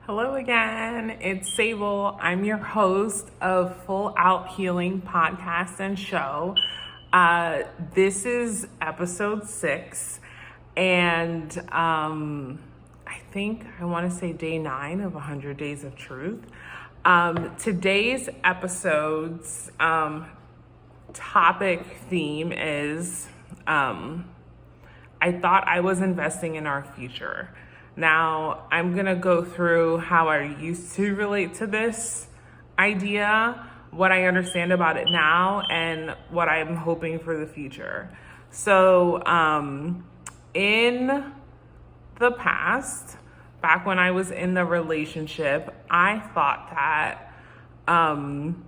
Hello again, it's Sable. I'm your host of Full Out Healing podcast and show. This is episode 6, and I think I want to say day 9 of 100 Days of Truth. Today's episode's topic theme is I thought I was investing in our future. Now, I'm going to go through how I used to relate to this idea, what I understand about it now, and what I'm hoping for the future. So, in the past, back when I was in the relationship, I thought that, I'll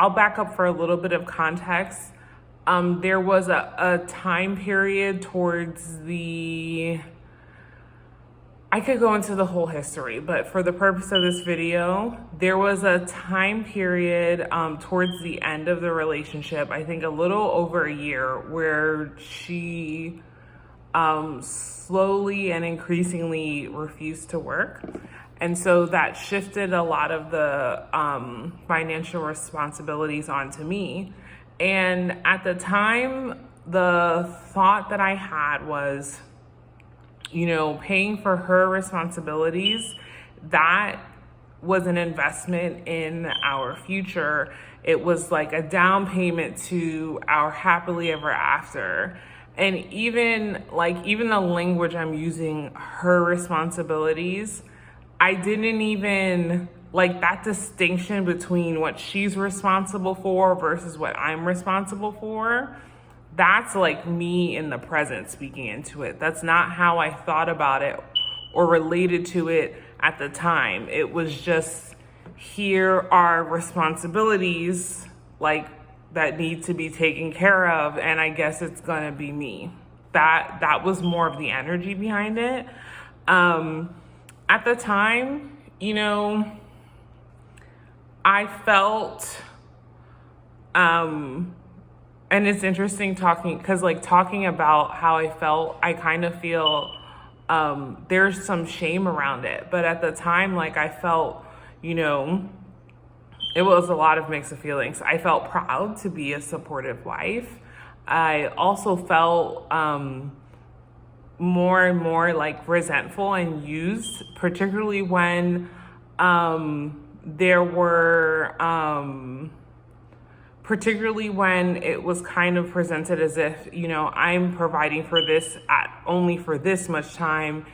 back up for a little bit of context. There was a time period towards I could go into the whole history, but for the purpose of this video, there was a time period towards the end of the relationship, I think a little over a year, where she slowly and increasingly refused to work. And so that shifted a lot of the financial responsibilities onto me. And at the time, the thought that I had was, paying for her responsibilities, that was an investment in our future. It was like a down payment to our happily ever after. And even the language I'm using, her responsibilities, I didn't even like that distinction between what she's responsible for versus what I'm responsible for. That's like me in the present speaking into it. That's not how I thought about it or related to it at the time. It was just, here are responsibilities that need to be taken care of, and I guess it's gonna be me. That was more of the energy behind it. At the time, I felt, and it's interesting talking about how I felt, I kind of feel there's some shame around it. But at the time, I felt, it was a lot of mixed feelings. I felt proud to be a supportive wife. I also felt more and more resentful and used, particularly when particularly when it was kind of presented as if, I'm providing for this only for this much time.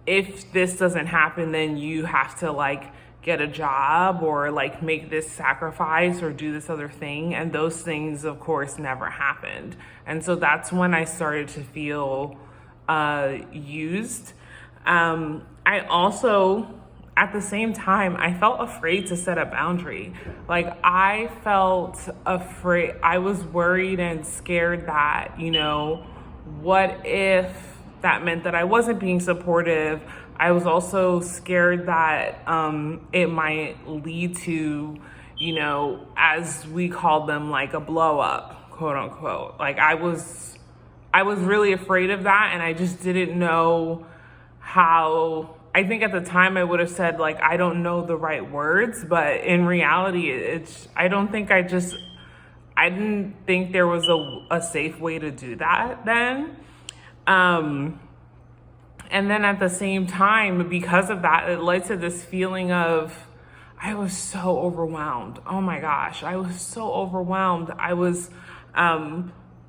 If this doesn't happen, then you have to get a job or make this sacrifice or do this other thing. And those things, of course, never happened. And so that's when I started to feel used. I also, at the same time, I felt afraid to set a boundary. I felt afraid. I was worried and scared that, what if that meant that I wasn't being supportive? I was also scared that it might lead to, as we called them, a blow up, quote unquote. I was really afraid of that, and I just didn't know how. I think at the time I would have said I don't know the right words, but in reality, I didn't think there was a safe way to do that then. And then at the same time, because of that, it led to this feeling of, I was so overwhelmed. Oh my gosh, I was so overwhelmed. I was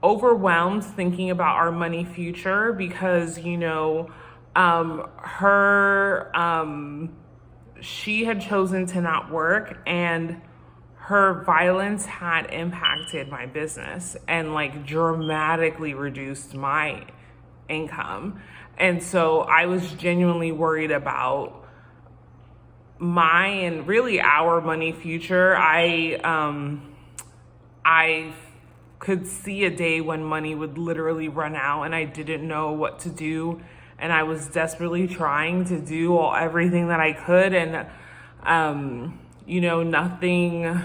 overwhelmed thinking about our money future because, she had chosen to not work, and her violence had impacted my business and dramatically reduced my income. And so I was genuinely worried about my and really our money future. I could see a day when money would literally run out and I didn't know what to do. And I was desperately trying to do everything that I could. And, nothing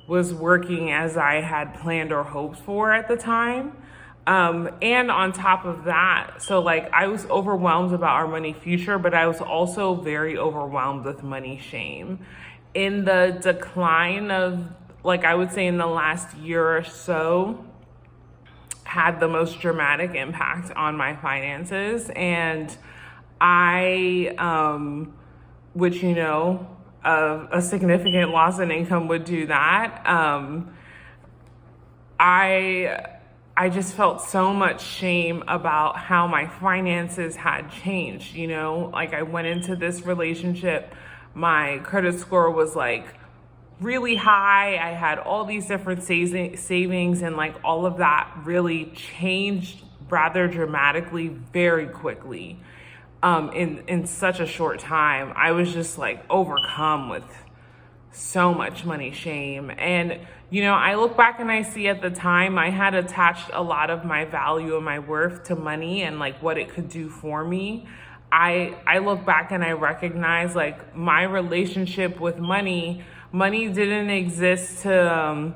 was working as I had planned or hoped for at the time. And on top of that, so like I was overwhelmed about our money future, but I was also very overwhelmed with money shame. In the decline of, like, I would say in the last year or so, had the most dramatic impact on my finances. And which, a significant loss in income would do that. I just felt so much shame about how my finances had changed. Like I went into this relationship, my credit score was like really high. I had all these different savings, and like all of that really changed rather dramatically very quickly. In such a short time, I was just like overcome with so much money shame. And, I look back and I see at the time I had attached a lot of my value and my worth to money and like what it could do for me. I look back and I recognize like my relationship with money didn't exist to,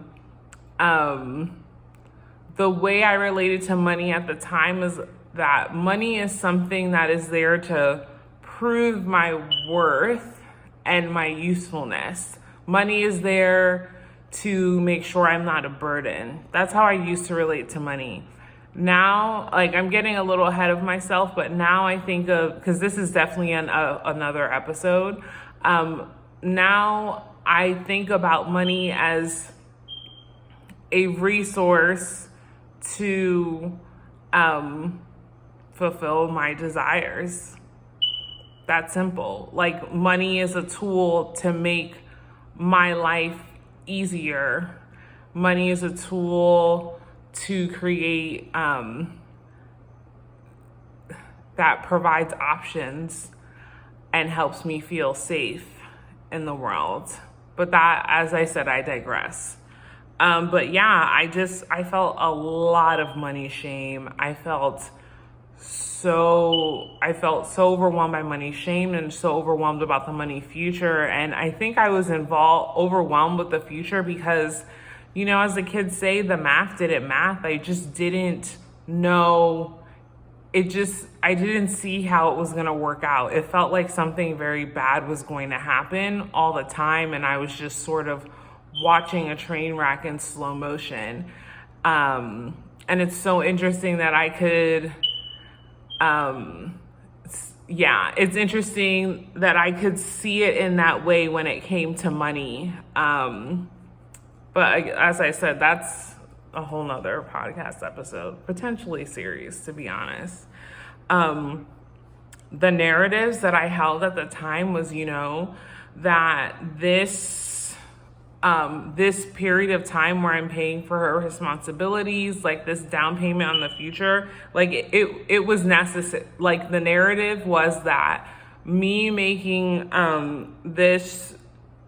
the way I related to money at the time is that money is something that is there to prove my worth and my usefulness. Money is there to make sure I'm not a burden. That's how I used to relate to money. Now, like I'm getting a little ahead of myself, but now I think of, because this is definitely another episode, now I think about money as a resource to fulfill my desires. That simple. Like money is a tool to make my life easier. Money is a tool to create that provides options and helps me feel safe in the world. But that, as I said, I digress. But yeah, I felt a lot of money shame. I felt so overwhelmed by money shame and so overwhelmed about the money future. And I think I was overwhelmed with the future because, as the kids say, the math didn't math. I just didn't know. I didn't see how it was going to work out. It felt like something very bad was going to happen all the time. And I was just sort of watching a train wreck in slow motion. And it's so interesting that I could, it's interesting that I could see it in that way when it came to money. But as I said, that's a whole nother podcast episode, potentially series, to be honest. The narratives that I held at the time was, that this period of time where I'm paying for her responsibilities, like this down payment on the future, like it was necessary. Like the narrative was that me making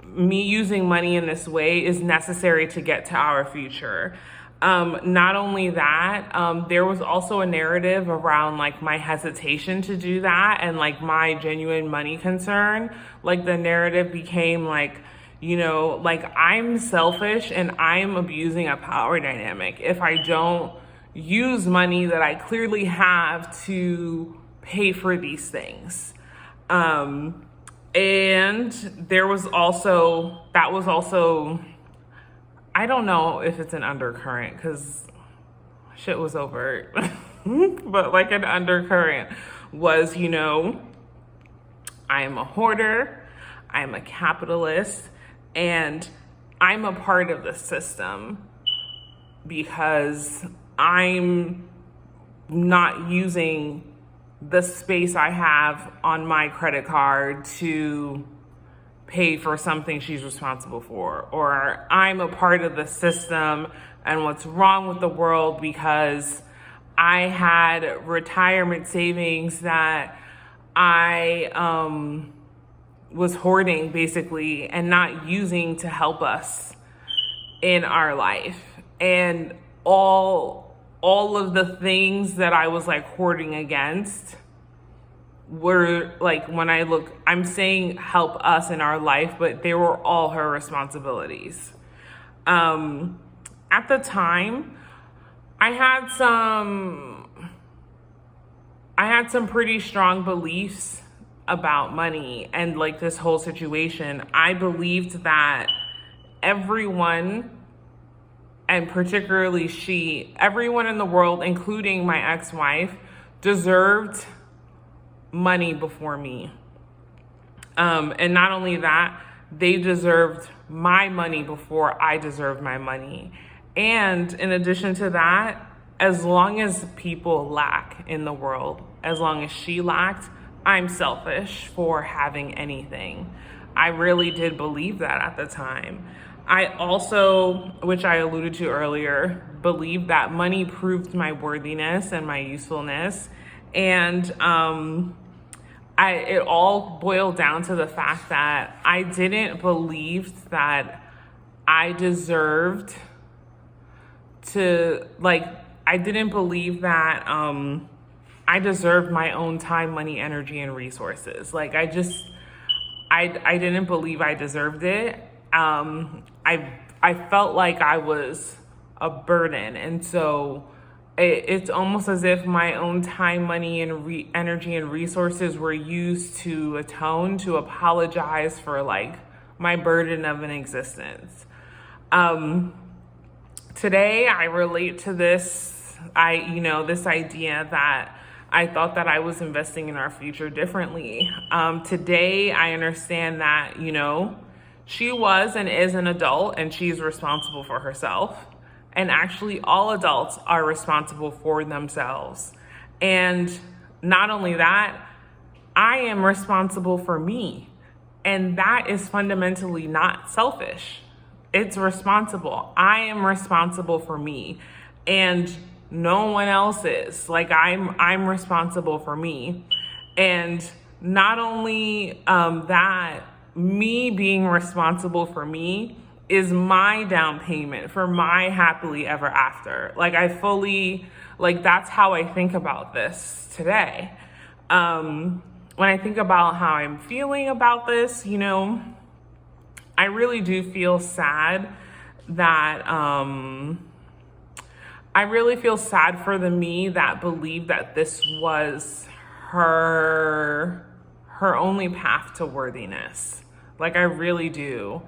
me using money in this way is necessary to get to our future. Not only that, there was also a narrative around like my hesitation to do that and like my genuine money concern. Like the narrative became like, like I'm selfish and I'm abusing a power dynamic if I don't use money that I clearly have to pay for these things. And that was also, I don't know if it's an undercurrent because shit was overt, but like an undercurrent was, I am a hoarder, I'm a capitalist, and I'm a part of the system because I'm not using the space I have on my credit card to pay for something she's responsible for, or I'm a part of the system and what's wrong with the world because I had retirement savings that I was hoarding basically and not using to help us in our life. And all of the things that I was like hoarding against were like, when I look, I'm saying help us in our life, but they were all her responsibilities. At the time, I had some pretty strong beliefs about money and like this whole situation. I believed that everyone, and particularly everyone in the world, including my ex-wife, deserved money before me. And not only that, they deserved my money before I deserved my money. And in addition to that, as long as people lack in the world, as long as she lacked, I'm selfish for having anything. I really did believe that at the time. I also, which I alluded to earlier, believed that money proved my worthiness and my usefulness. And it all boiled down to the fact that I didn't believe that I deserved to, I didn't believe that I deserved my own time, money, energy, and resources. I didn't believe I deserved it. I felt like I was a burden. And so it's almost as if my own time, money, and energy and resources were used to apologize for my burden of an existence. Today I relate to this, this idea that I thought that I was investing in our future differently. Today I understand that, she was and is an adult and she's responsible for herself. And actually all adults are responsible for themselves. And not only that, I am responsible for me. And that is fundamentally not selfish. It's responsible. I am responsible for me. And no one else is. I'm responsible for me. And not only that, me being responsible for me is my down payment for my happily ever after. That's how I think about this today. When I think about how I'm feeling about this, I really do feel sad that, I really feel sad for the me that believed that this was her only path to worthiness. I really do.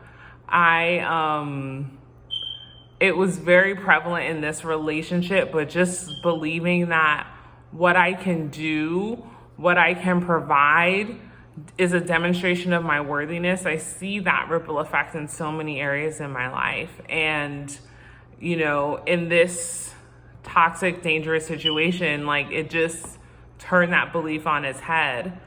It was very prevalent in this relationship, but just believing that what I can do, what I can provide is a demonstration of my worthiness. I see that ripple effect in so many areas in my life. And, in this toxic, dangerous situation, it just turned that belief on its head.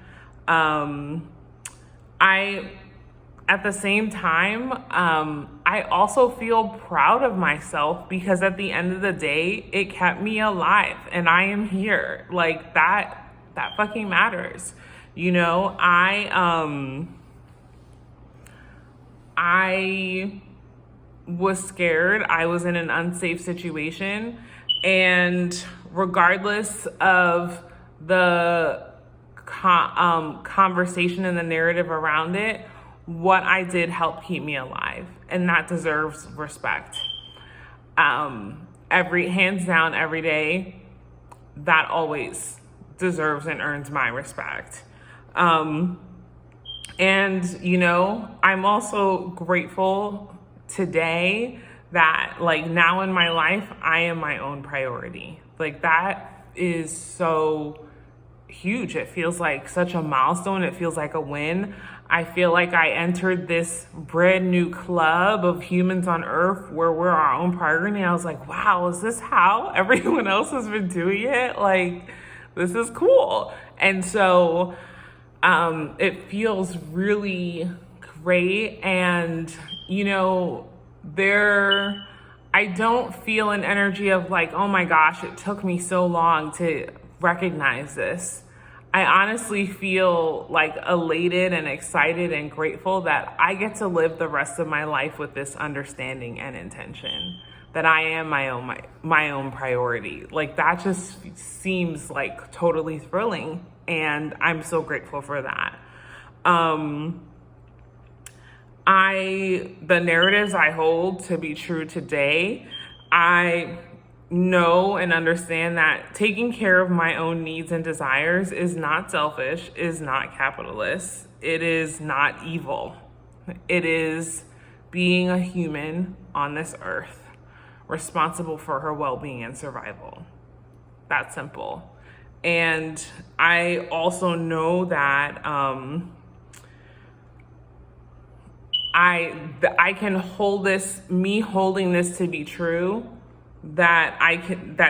At the same time, I also feel proud of myself because at the end of the day, it kept me alive and I am here. That fucking matters. I was scared. I was in an unsafe situation. And regardless of the conversation and the narrative around it, what I did helped keep me alive, and that deserves respect. Hands down, every day, that always deserves and earns my respect. And I'm also grateful today that now in my life, I am my own priority. That is so huge. It feels like such a milestone. It feels like a win. I feel like I entered this brand new club of humans on earth where we're our own priority. I was like, wow, is this how everyone else has been doing it? This is cool. And so it feels really great. And, I don't feel an energy of oh my gosh, it took me so long to recognize this. I honestly feel elated and excited and grateful that I get to live the rest of my life with this understanding and intention that I am my own priority. That just seems totally thrilling, and I'm so grateful for that. The narratives I hold to be true today, I know and understand that taking care of my own needs and desires is not selfish, is not capitalist, it is not evil. It is being a human on this earth, responsible for her well-being and survival. That simple. And I also know that I can hold this, me holding this to be true, that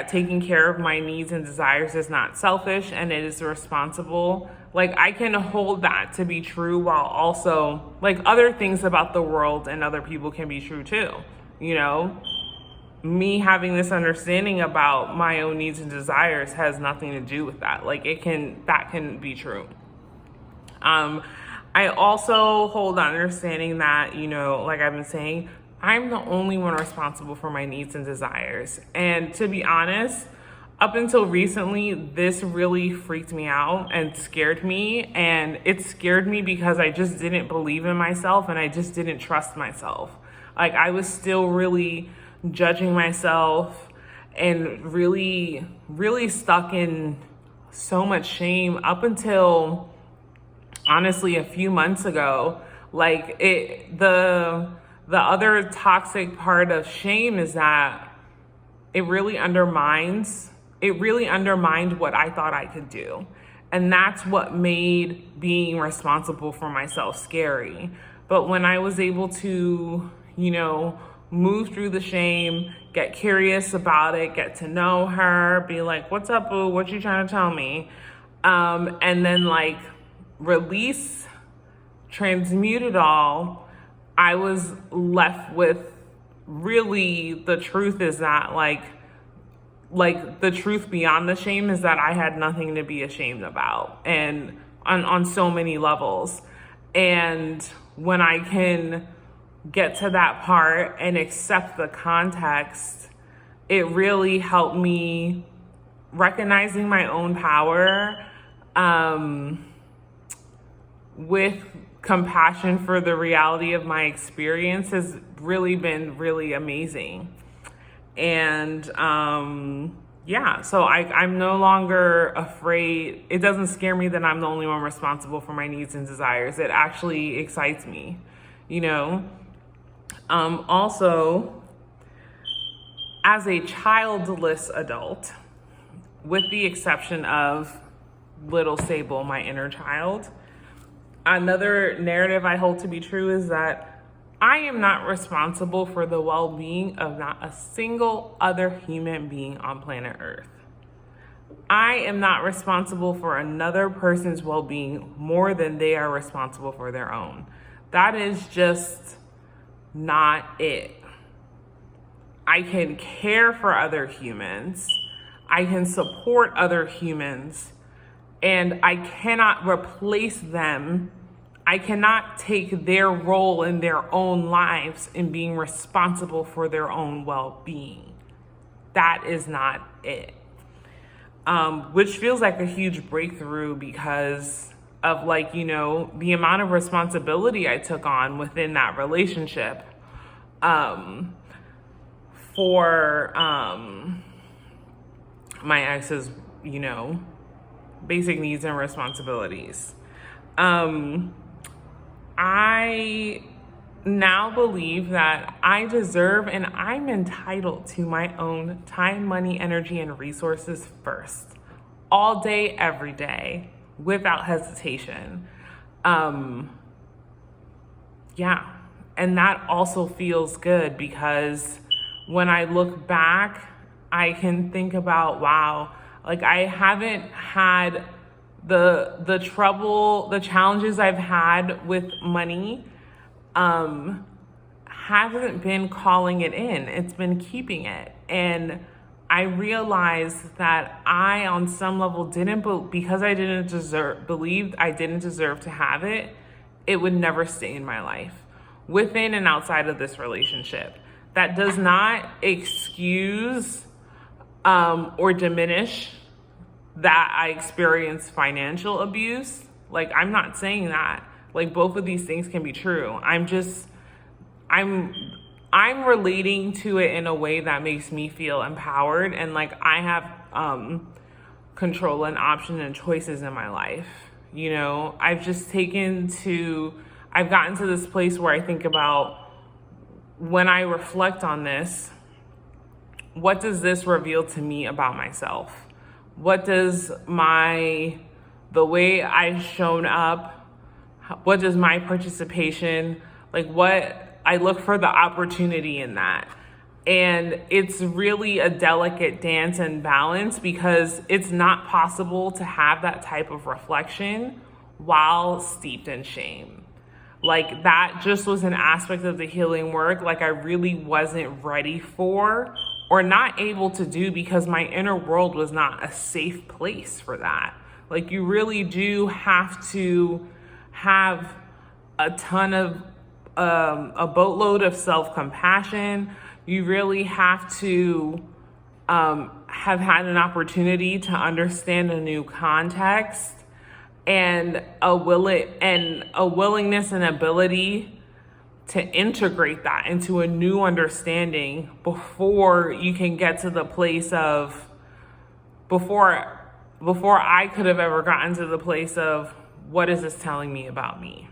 taking care of my needs and desires is not selfish and it is responsible. Like, I can hold that to be true while also, like, other things about the world and other people can be true too. You know, me having this understanding about my own needs and desires has nothing to do with that. Like, that can be true. I also hold the understanding that, you know, like I've been saying, I'm the only one responsible for my needs and desires. And to be honest, up until recently, this really freaked me out and scared me. And it scared me because I just didn't believe in myself and I just didn't trust myself. Like, I was still really judging myself and really, really stuck in so much shame up until, honestly, a few months ago. Like, the other toxic part of shame is that it really undermined what I thought I could do. And that's what made being responsible for myself scary. But when I was able to, you know, move through the shame, get curious about it, get to know her, be like, what's up, boo? What you trying to tell me? And then, like, release, transmute it all, I was left with, really, the truth is that, like the truth beyond the shame is that I had nothing to be ashamed about, and on so many levels. And when I can get to that part and accept the context, it really helped me recognizing my own power, with compassion for the reality of my experience has really been really amazing. And yeah, so I'm no longer afraid. It doesn't scare me that I'm the only one responsible for my needs and desires. It actually excites me, you know. Also, as a childless adult, with the exception of little Sable, my inner child, another narrative I hold to be true is that I am not responsible for the well-being of not a single other human being on planet Earth. I am not responsible for another person's well-being more than they are responsible for their own. That is just not it. I can care for other humans. I can support other humans. And I cannot replace them. I cannot take their role in their own lives in being responsible for their own well-being. That is not it. Which feels like a huge breakthrough because of, like, you know, the amount of responsibility I took on within that relationship for my ex's, you know, basic needs and responsibilities. I now believe that I deserve and I'm entitled to my own time, money, energy, and resources first, all day, every day, without hesitation. Yeah, and that also feels good because when I look back, I can think about, wow, like, I haven't had the trouble, the challenges I've had with money, haven't been calling it in. It's been keeping it. And I realized that I, on some level, because I believed I didn't deserve to have it, it would never stay in my life, within and outside of this relationship. That does not excuse or diminish that I experienced financial abuse. Like, I'm not saying that. Like, both of these things can be true. I'm I'm relating to it in a way that makes me feel empowered and like I have control and option and choices in my life. You know, I've gotten to this place where I think about, when I reflect on this, what does this reveal to me about myself? What does the way I've shown up, what does my participation, like what I look for the opportunity in that. And it's really a delicate dance and balance, because it's not possible to have that type of reflection while steeped in shame. Like that just was an aspect of the healing work like I really wasn't ready for or not able to do, because my inner world was not a safe place for that. Like you really do have to have a ton of a boatload of self-compassion. You really have to have had an opportunity to understand a new context, and a willingness and ability to integrate that into a new understanding before you can get to the place of, before I could have ever gotten to the place of, what is this telling me about me?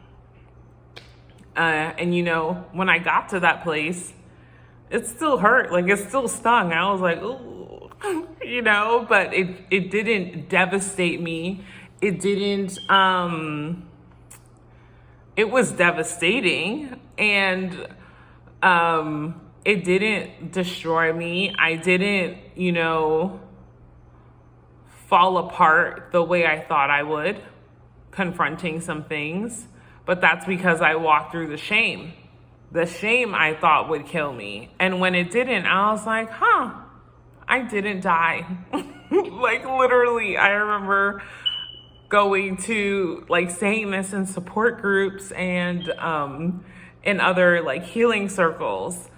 And you know, when I got to that place, it still hurt, like it still stung. I was like, ooh, you know, but it didn't devastate me. It didn't, it was devastating, and it didn't destroy me. I didn't, you know, fall apart the way I thought I would, confronting some things. But that's because I walked through the shame. The shame I thought would kill me. And when it didn't, I was like, I didn't die. Like literally, I remember going to like saying this in support groups and in other like healing circles,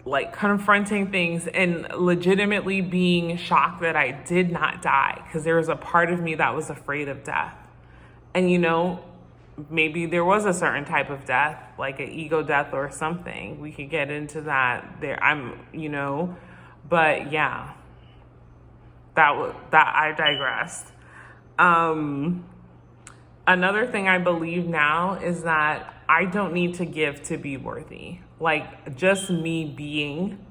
like confronting things and legitimately being shocked that I did not die, because there was a part of me that was afraid of death. And you know, maybe there was a certain type of death, like an ego death or something. We could get into that there. But yeah, that I digressed. Another thing I believe now is that I don't need to give to be worthy. Like just me being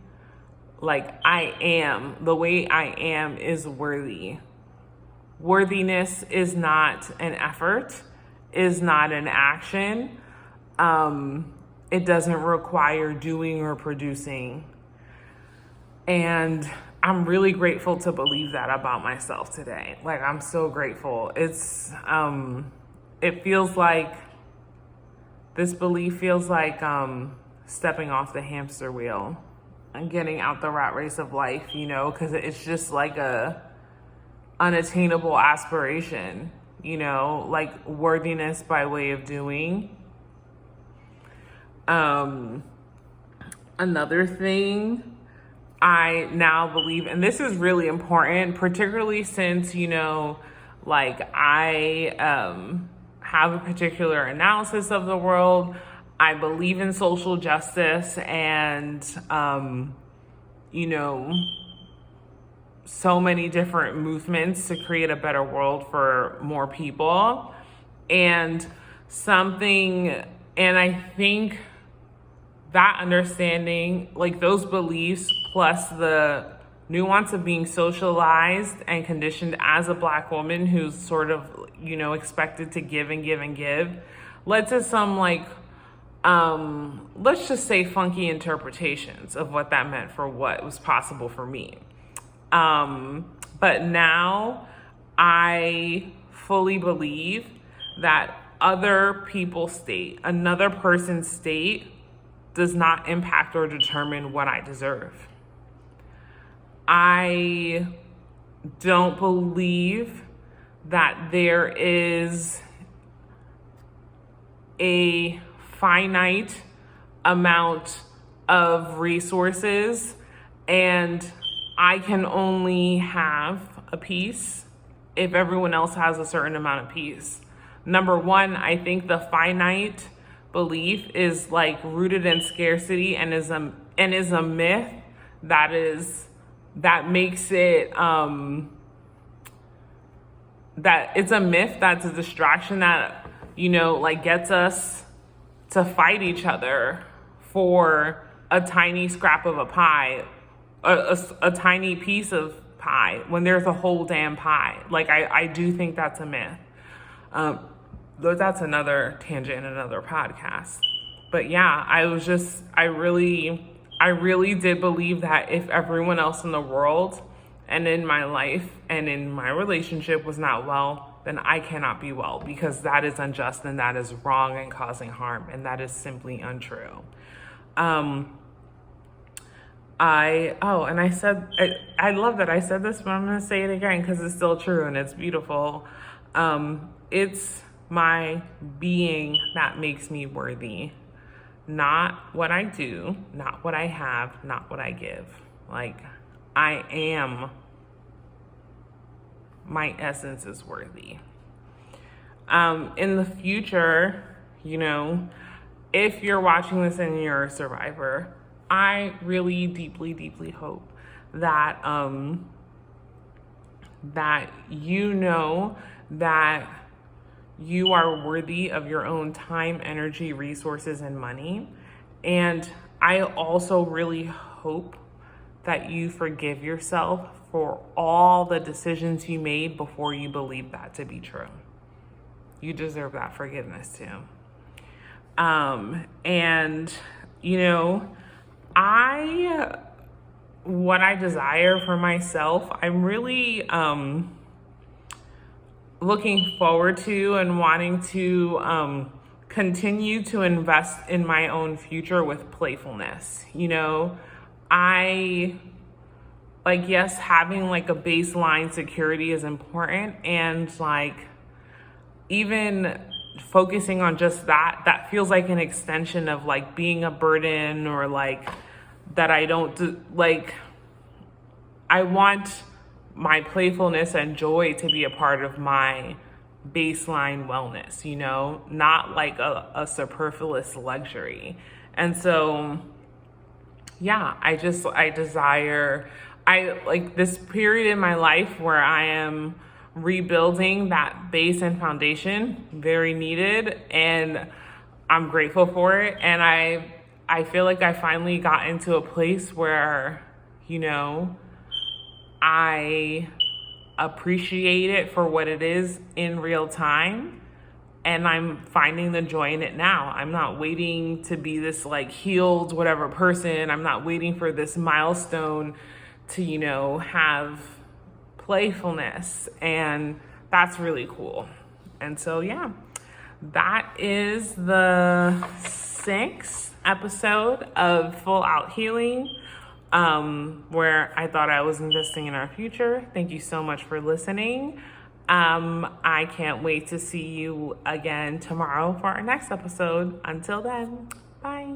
like I am, the way I am is worthy. Worthiness is not an effort, is not an action. It doesn't require doing or producing. And I'm really grateful to believe that about myself today. Like, I'm so grateful. It feels like, this belief feels like stepping off the hamster wheel and getting out the rat race of life, you know, because it's just like a unattainable aspiration, you know, like worthiness by way of doing. Another thing I now believe, and this is really important, particularly since, you know, like I have a particular analysis of the world. I believe in social justice and, you know, so many different movements to create a better world for more people. And I think that understanding, like those beliefs, plus the nuance of being socialized and conditioned as a Black woman who's sort of, you know, expected to give and give and give, led to some like, let's just say funky interpretations of what that meant for what was possible for me. But now I fully believe that other people's state, another person's state, does not impact or determine what I deserve. I don't believe that there is a finite amount of resources and I can only have a piece if everyone else has a certain amount of peace. Number one, I think the finite belief is like rooted in scarcity and is and is a myth that makes it, that it's a myth that's a distraction that, like gets us to fight each other for a tiny scrap of a pie, a tiny piece of pie, when there's a whole damn pie. Like, I do think that's a myth. Though that's another tangent, another podcast. But yeah, I really did believe that if everyone else in the world and in my life and in my relationship was not well, then I cannot be well, because that is unjust and that is wrong and causing harm, and that is simply untrue. I love that I said this, but I'm going to say it again because it's still true and it's beautiful. It's my being that makes me worthy, not what I do, not what I have, not what I give. Like, I am, my essence is worthy. In the future, if you're watching this and you're a survivor, I really deeply, deeply hope that that that you are worthy of your own time, energy, resources, and money. And I also really hope that you forgive yourself for all the decisions you made before you believed that to be true. You deserve that forgiveness too. What I desire for myself, I'm really looking forward to and wanting to continue to invest in my own future with playfulness. Yes, having like a baseline security is important, and like even focusing on just that feels like an extension of like being a burden, or like that I don't do. Like, I want my playfulness and joy to be a part of my baseline wellness, not like a superfluous luxury. And so, yeah, I desire this period in my life where I am rebuilding that base and foundation, very needed, and I'm grateful for it. And I feel like I finally got into a place where, I appreciate it for what it is in real time, and I'm finding the joy in it now. I'm not waiting to be this like healed whatever person. I'm not waiting for this milestone to, have playfulness, and that's really cool. And so, yeah, that is the 6th episode of Full Out Healing, where I thought I was investing in our future. Thank you so much for listening. I can't wait to see you again tomorrow for our next episode. Until then, bye.